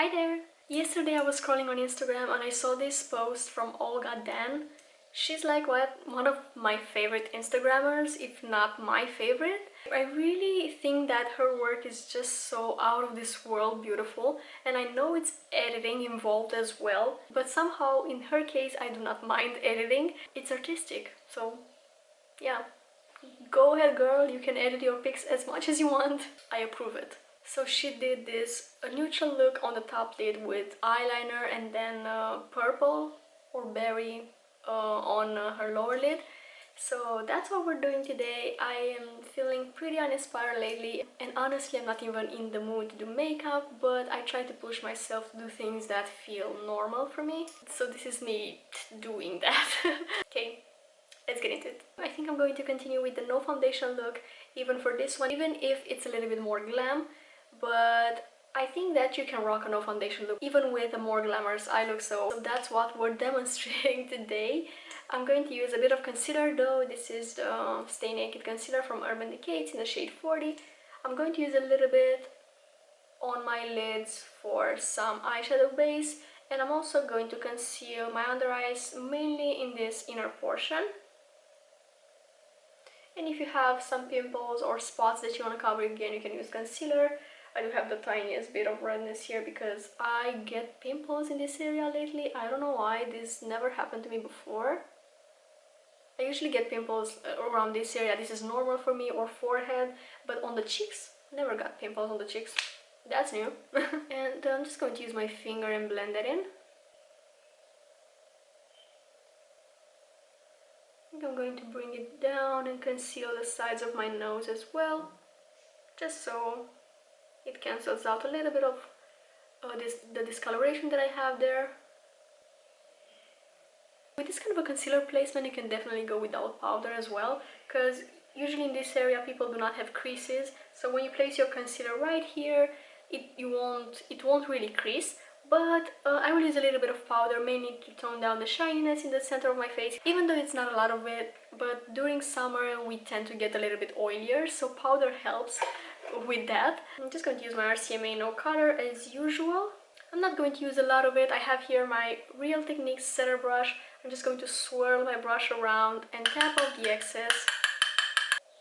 Hi there! Yesterday I was scrolling on Instagram and I saw this post from Olga Dan. She's like one of my favorite Instagrammers, if not my favorite. I really think that her work is just so out of this world beautiful, and I know it's editing involved as well, but somehow in her case I do not mind editing. It's artistic, so yeah. Go ahead girl, you can edit your pics as much as you want. I approve it. So she did this a neutral look on the top lid with eyeliner and then purple or berry on her lower lid. So that's what we're doing today. I am feeling pretty uninspired lately, and honestly I'm not even in the mood to do makeup, but I try to push myself to do things that feel normal for me. So this is me doing that. Okay. Let's get into it. I think I'm going to continue with the no foundation look even for this one, even if it's a little bit more glam, but I think that you can rock a no foundation look even with a more glamorous eye look, so that's what we're demonstrating today. I'm going to use a bit of concealer though. This is the Stay Naked concealer from Urban Decay. It's in the shade 40. I'm going to use a little bit on my lids for some eyeshadow base, and I'm also going to conceal my under eyes mainly in this inner portion. And if you have some pimples or spots that you want to cover, again, you can use concealer. I do have the tiniest bit of redness here because I get pimples in this area lately. I don't know why, this never happened to me before. I usually get pimples around this area. This is normal for me, or forehead, but on the cheeks, never got pimples on the cheeks. That's new. And I'm just going to use my finger and blend that in. I'm going to bring it down and conceal the sides of my nose as well, just so it cancels out a little bit of the discoloration that I have there. With this kind of a concealer placement, you can definitely go without powder as well, because usually in this area people do not have creases, so when you place your concealer right here, it won't really crease. But I will use a little bit of powder, mainly to tone down the shininess in the center of my face, even though it's not a lot of it. But during summer we tend to get a little bit oilier, so powder helps with that. I'm just going to use my RCMA No Color as usual. I'm not going to use a lot of it. I have here my Real Techniques setter brush. I'm just going to swirl my brush around and tap off the excess.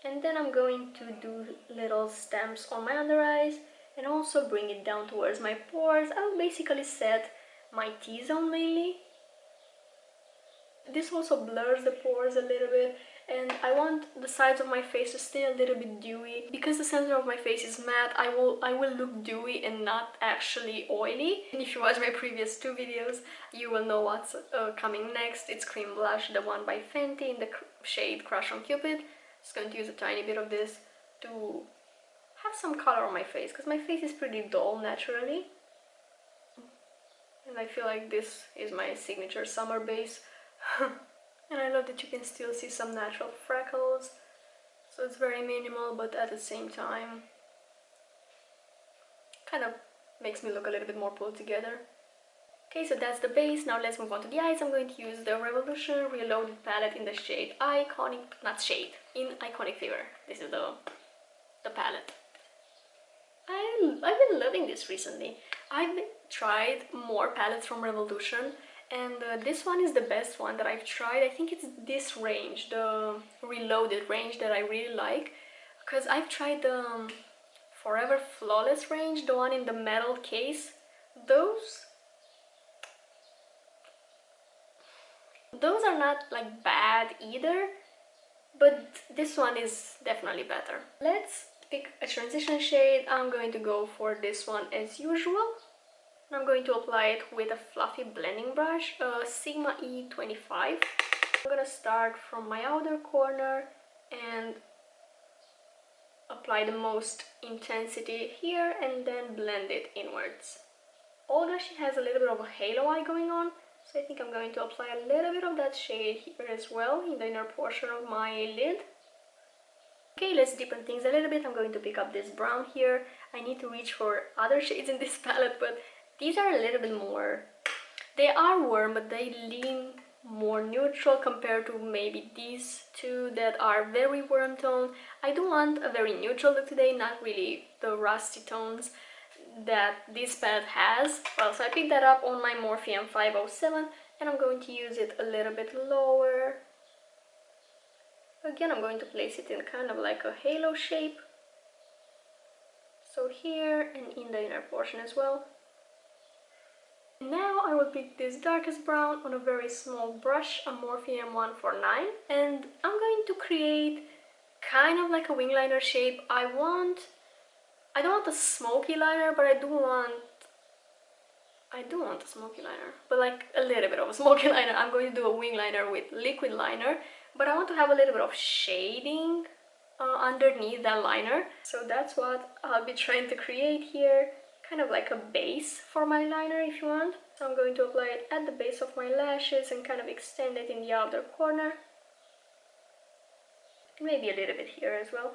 And then I'm going to do little stamps on my under eyes and also bring it down towards my pores. I will basically set my T-zone mainly. This also blurs the pores a little bit, and I want the sides of my face to stay a little bit dewy. Because the center of my face is matte, I will look dewy and not actually oily. And if you watch my previous two videos, you will know what's coming next. It's cream blush, the one by Fenty in the shade Crush on Cupid. Just going to use a tiny bit of this to have some color on my face, because my face is pretty dull naturally, and I feel like this is my signature summer base. And I love that you can still see some natural freckles, so it's very minimal, but at the same time kind of makes me look a little bit more pulled together. Okay, so that's the base. Now let's move on to the eyes. I'm going to use the Revolution Reloaded palette in the shade in Iconic Fever. This is the palette. I've been loving this recently. I've tried more palettes from Revolution, and this one is the best one that I've tried. I think it's this range, the Reloaded range, that I really like, because I've tried the Forever Flawless range, the one in the metal case. Those are not like bad either, but this one is definitely better. Let's pick a transition shade. I'm going to go for this one as usual. I'm going to apply it with a fluffy blending brush, Sigma E25. I'm going to start from my outer corner and apply the most intensity here and then blend it inwards. Olga, she has a little bit of a halo eye going on, so I think I'm going to apply a little bit of that shade here as well in the inner portion of my lid. Okay, let's deepen things a little bit. I'm going to pick up this brown here. I need to reach for other shades in this palette, but these are a little bit more... They are warm, but they lean more neutral compared to maybe these two that are very warm toned. I do want a very neutral look today, not really the rusty tones that this palette has. Well, so I picked that up on my Morphe M507 and I'm going to use it a little bit lower. Again, I'm going to place it in kind of like a halo shape. So here and in the inner portion as well. Now I will pick this darkest brown on a very small brush, a Morphe M149, and I'm going to create kind of like a wing liner shape. I don't want a smoky liner, but I do want a smoky liner, but like a little bit of a smoky liner. I'm going to do a wing liner with liquid liner, but I want to have a little bit of shading underneath that liner. So that's what I'll be trying to create here, kind of like a base for my liner if you want. So I'm going to apply it at the base of my lashes and kind of extend it in the outer corner. Maybe a little bit here as well.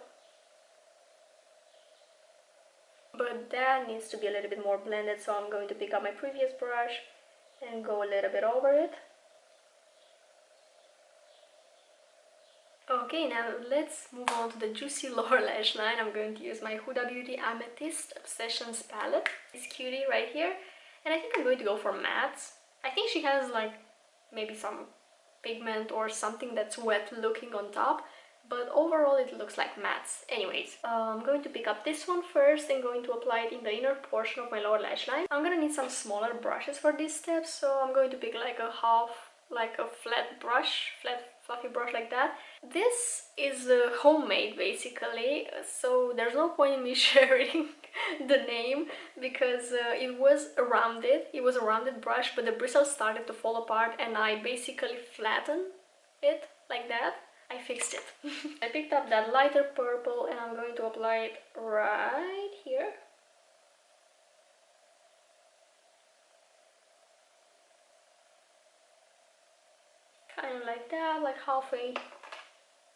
But that needs to be a little bit more blended, so I'm going to pick up my previous brush and go a little bit over it. Okay, now let's move on to the juicy lower lash line. I'm going to use my Huda Beauty Amethyst Obsessions palette. This cutie right here. And I think I'm going to go for mattes. I think she has like maybe some pigment or something that's wet looking on top. But overall it looks like mattes. Anyways, I'm going to pick up this one first and going to apply it in the inner portion of my lower lash line. I'm gonna need some smaller brushes for this step, so I'm going to pick like a flat brush, flat fluffy brush like that. This is homemade basically, so there's no point in me sharing the name because it was a rounded brush, but the bristles started to fall apart and I basically flattened it like that. I fixed it. I picked up that lighter purple and I'm going to apply it right here. Kind of like that, like halfway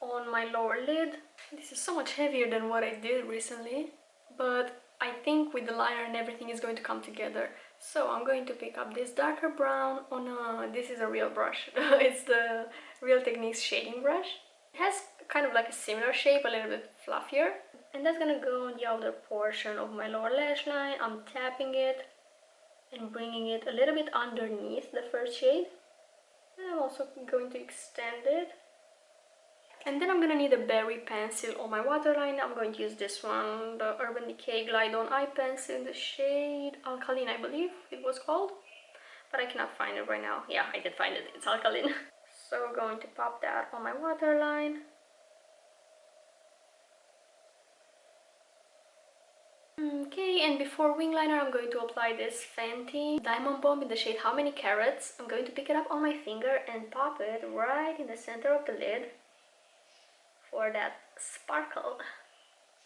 on my lower lid. This is so much heavier than what I did recently, but I think with the liner and everything is going to come together. So I'm going to pick up this darker brown on this is a real brush. It's the Real Techniques shading brush. It has kind of like a similar shape, a little bit fluffier. And that's gonna go on the outer portion of my lower lash line. I'm tapping it and bringing it a little bit underneath the first shade. And I'm also going to extend it. And then I'm gonna need a berry pencil on my waterline. I'm going to use this one, the Urban Decay Glide On Eye Pencil in the shade Alkaline, I believe it was called. But I cannot find it right now. Yeah, I did find it, it's Alkaline. So we're going to pop that on my waterline. Okay, and before wing liner, I'm going to apply this Fenty Diamond Bomb in the shade How Many Carats. I'm going to pick it up on my finger and pop it right in the center of the lid for that sparkle.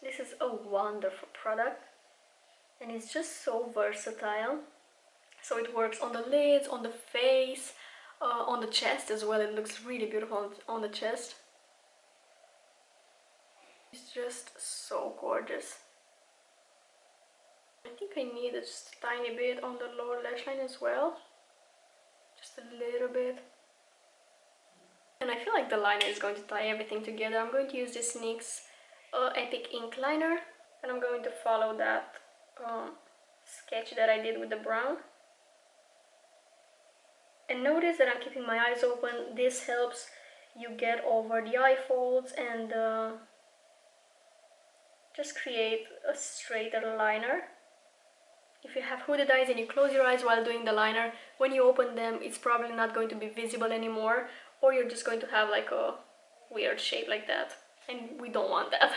This is a wonderful product and it's just so versatile. So it works on the lids, on the face, on the chest as well. It looks really beautiful on the chest. It's just so gorgeous. I think I need just a tiny bit on the lower lash line as well. Just a little bit. And I feel like the liner is going to tie everything together. I'm going to use this NYX Epic Ink Liner. And I'm going to follow that sketch that I did with the brown. And notice that I'm keeping my eyes open. This helps you get over the eye folds and just create a straighter liner. If you have hooded eyes and you close your eyes while doing the liner, when you open them, it's probably not going to be visible anymore, or you're just going to have like a weird shape like that, and we don't want that.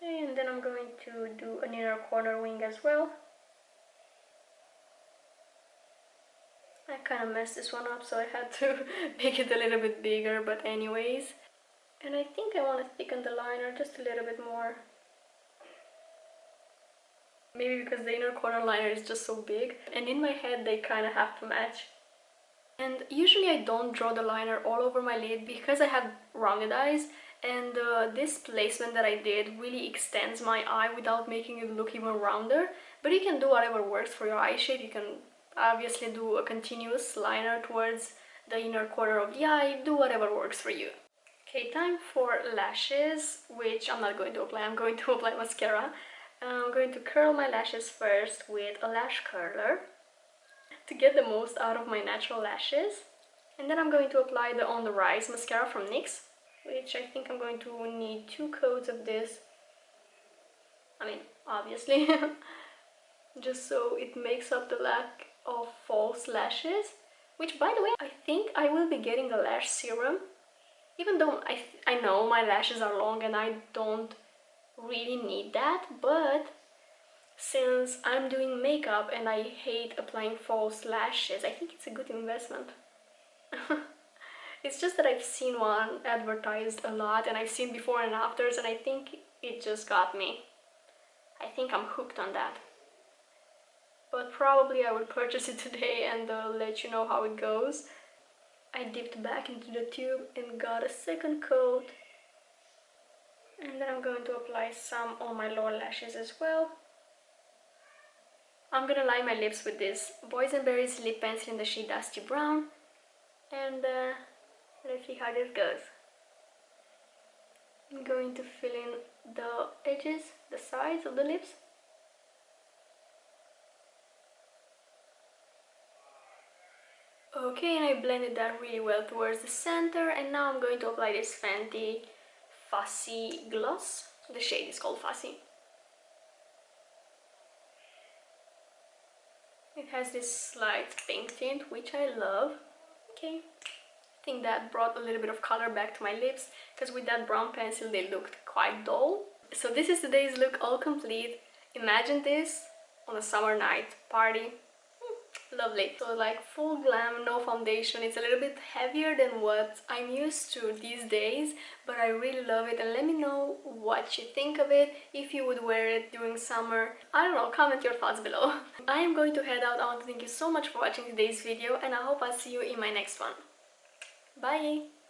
Okay, and then I'm going to do an inner corner wing as well. I kind of messed this one up, so I had to make it a little bit bigger, but anyways. And I think I want to thicken the liner just a little bit more. Maybe because the inner corner liner is just so big, and in my head they kind of have to match. And usually I don't draw the liner all over my lid because I have rounded eyes, and this placement that I did really extends my eye without making it look even rounder. But you can do whatever works for your eye shape. You can obviously do a continuous liner towards the inner corner of the eye, do whatever works for you. Okay, time for lashes, which I'm not going to apply, I'm going to apply mascara. I'm going to curl my lashes first with a lash curler to get the most out of my natural lashes. And then I'm going to apply the On the Rise mascara from NYX, which I think I'm going to need 2 coats of this. I mean, obviously, just so it makes up the lack of false lashes. Which, by the way, I think I will be getting a lash serum. Even though I know my lashes are long and I don't really need that, but since I'm doing makeup and I hate applying false lashes, I think it's a good investment. It's just that I've seen one advertised a lot and I've seen before and afters, and I think it just got me. I think I'm hooked on that. But probably I will purchase it today and let you know how it goes. I dipped back into the tube and got a second coat. And then I'm going to apply some on my lower lashes as well. I'm gonna line my lips with this Boysenberry's lip pencil in the shade Dusty Brown. And let's see how this goes. I'm going to fill in the edges, the sides of the lips. Okay, and I blended that really well towards the center, and now I'm going to apply this Fenty Fussy gloss. The shade is called Fussy. It has this slight pink tint, which I love. Okay, I think that brought a little bit of color back to my lips, because with that brown pencil they looked quite dull. So this is today's look all complete. Imagine this on a summer night party. Lovely. So like full glam, no foundation. It's a little bit heavier than what I'm used to these days, but I really love it, and let me know what you think of it, if you would wear it during summer. I don't know, comment your thoughts below. I am going to head out. I want to thank you so much for watching today's video, and I hope I'll see you in my next one. Bye!